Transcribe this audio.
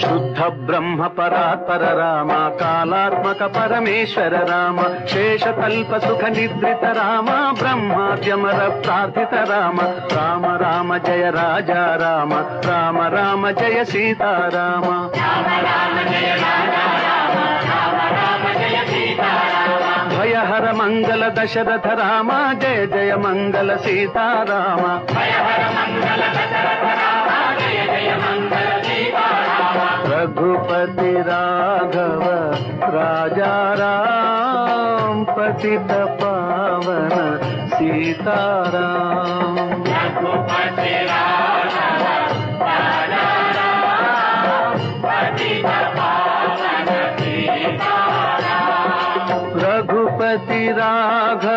శుద్ధ బ్రహ్మ పరాత్పర రామ, కాలాత్మక పరమేశ్వర రామ, శేషకల్ప సుఖ నిద్రిత రామ, బ్రహ్మాద్యమర ప్రార్థిత రామ. రామ రామ జయ రాజా రామ, రామ రామ జయ సీతారామ. భయహర మంగళ దశరథ రామ, జయ జయ మంగళ సీతారామ. रघुपति राघव राजा राम, पतित पावन सीताराम. रघुपति राघव राजा राम, पतित पावन सीताराम. रघुपति राघव